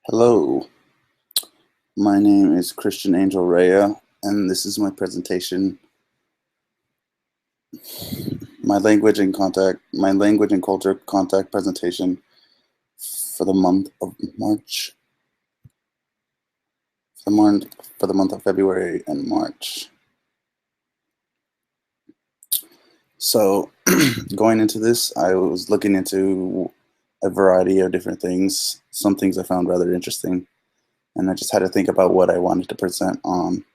Hello, my name is Christian Angel Rea, and this is my presentation, my language and culture contact presentation for the month of March, for the month of February and March. So, going into this, I was looking into a variety of different things. Some things I found rather interesting, and I just had to think about what I wanted to present on.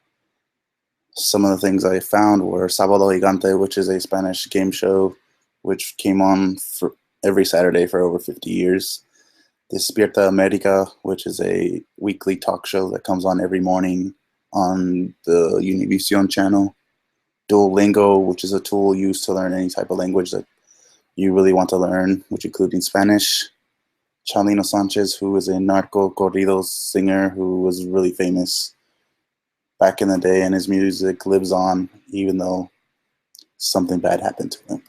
Some of the things I found were Sábado Gigante, which is a Spanish game show which came on for every Saturday for over 50 years. Despierta America, which is a weekly talk show that comes on every morning on the Univision channel. Duolingo, which is a tool used to learn any type of language that you really want to learn, which including Spanish. Chalino Sanchez, who is a narco corridos singer who was really famous back in the day, and his music lives on even though something bad happened to him.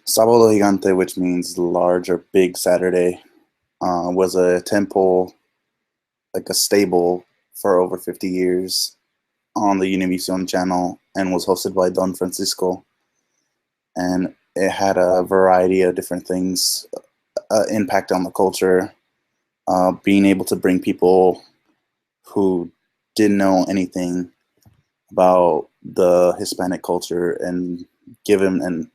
Sábado Gigante, which means large or big Saturday, was a temple, like a stable, for over 50 years on the Univision channel and was hosted by Don Francisco. And it had a variety of different things impact on the culture, being able to bring people who didn't know anything about the Hispanic culture and give them an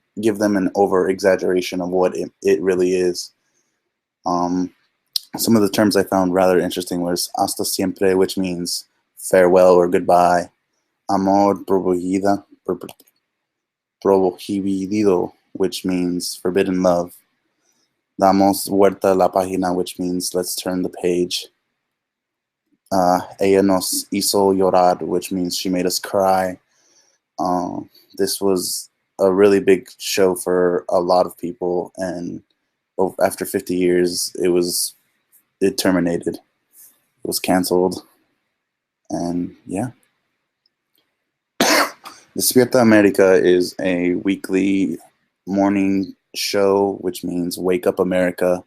over exaggeration of what it really is. Some of the terms I found rather interesting was hasta siempre, which means farewell or goodbye. Amor prohibido, which means forbidden love. Damos vuelta la página, which means let's turn the page. Ella nos hizo llorar, which means she made us cry. This was a really big show for a lot of people, and after 50 years, it terminated. It was canceled, and yeah. Despierta America is a weekly morning show, which means Wake Up America.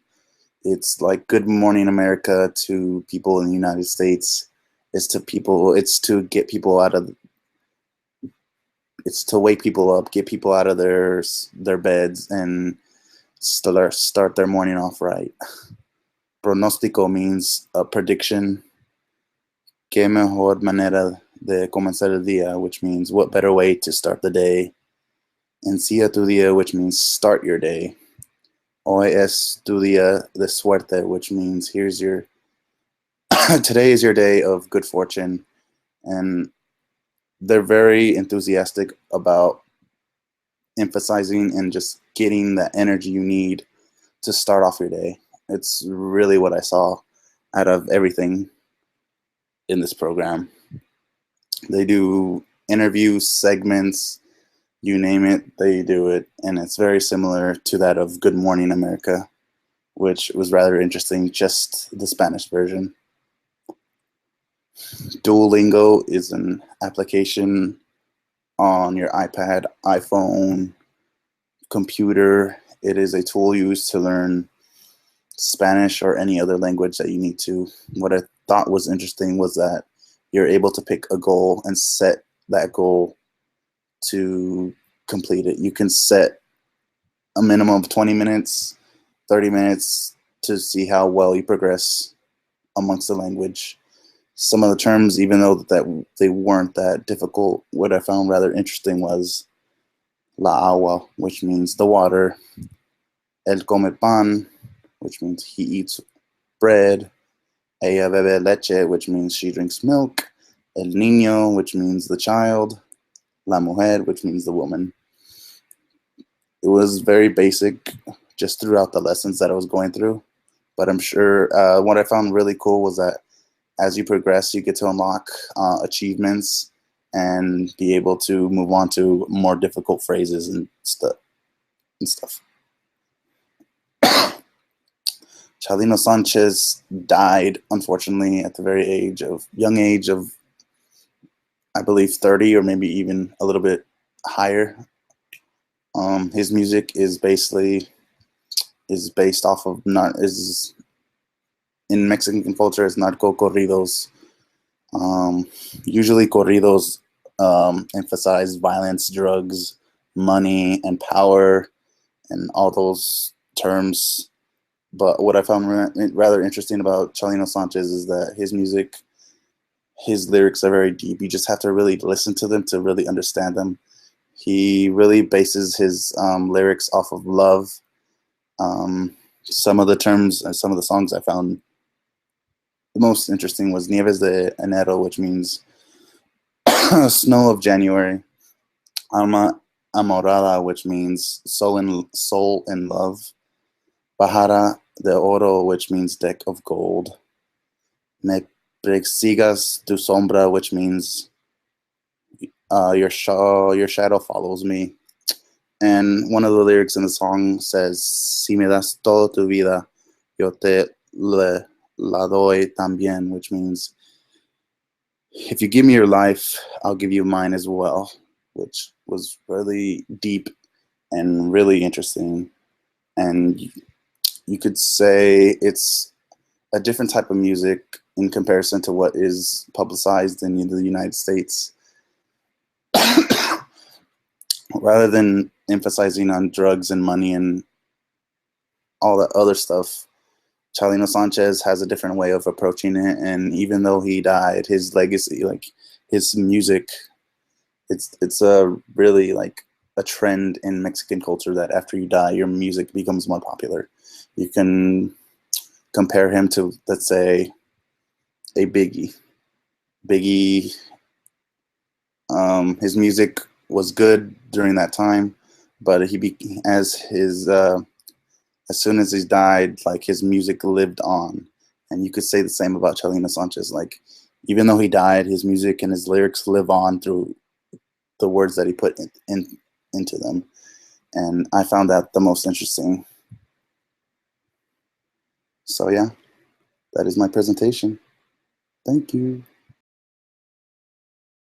It's like Good Morning America to people in the United States. It's to get people out of it's to wake people up, get people out of their beds, and start their morning off right. Pronóstico means a prediction. Qué mejor manera de comenzar el día, which means what better way to start the day. Inicia tu día, which means start your day. Hoy es tu día de suerte, which means today is your day of good fortune. And they're very enthusiastic about emphasizing and just getting the energy you need to start off your day. It's really what I saw out of everything in this program. They do interview segments, you name it, they do it, and it's very similar to that of Good Morning America, which was rather interesting, just the Spanish version. Duolingo is an application on your iPad, iPhone, computer. It is a tool used to learn Spanish or any other language that you need to. What I thought was interesting was that you're able to pick a goal and set that goal to complete it. You can set a minimum of 20 minutes, 30 minutes to see how well you progress amongst the language. Some of the terms, even though that they weren't that difficult, what I found rather interesting was la agua, which means the water, el come pan, which means he eats bread, ella bebe leche, which means she drinks milk, el niño, which means the child, la mujer, which means the woman. It was very basic just throughout the lessons that I was going through, but I'm sure what I found really cool was that as you progress, you get to unlock achievements and be able to move on to more difficult phrases and stuff. Chalino Sanchez died, unfortunately, at the young age of, I believe, 30 or maybe even a little bit higher. His music is based off of in Mexican culture is narco corridos. Usually corridos emphasize violence, drugs, money, and power, and all those terms. But what I found rather interesting about Chalino Sanchez is that his music, his lyrics are very deep. You just have to really listen to them to really understand them. He really bases his lyrics off of love. Some of the terms and some of the songs I found the most interesting was Nieves de Enero, which means snow of January. Alma Amorada, which means soul in love. Bajara de Oro, which means deck of gold. Me persigas tu sombra, which means your shadow follows me. And one of the lyrics in the song says, "Si me das toda tu vida, yo te la doy también," which means if you give me your life, I'll give you mine as well, which was really deep and really interesting. And you could say it's a different type of music in comparison to what is publicized in the United States. Rather than emphasizing on drugs and money and all that other stuff, Chalino Sanchez has a different way of approaching it. And even though he died, his legacy, like his music, it's a really like a trend in Mexican culture that after you die, your music becomes more popular. You can compare him to, let's say, a Biggie. Biggie, his music was good during that time, but as soon as he died, like his music lived on. And you could say the same about Chalino Sanchez. Like, even though he died, his music and his lyrics live on through the words that he put into them. And I found that the most interesting. So yeah, that is my presentation. Thank you.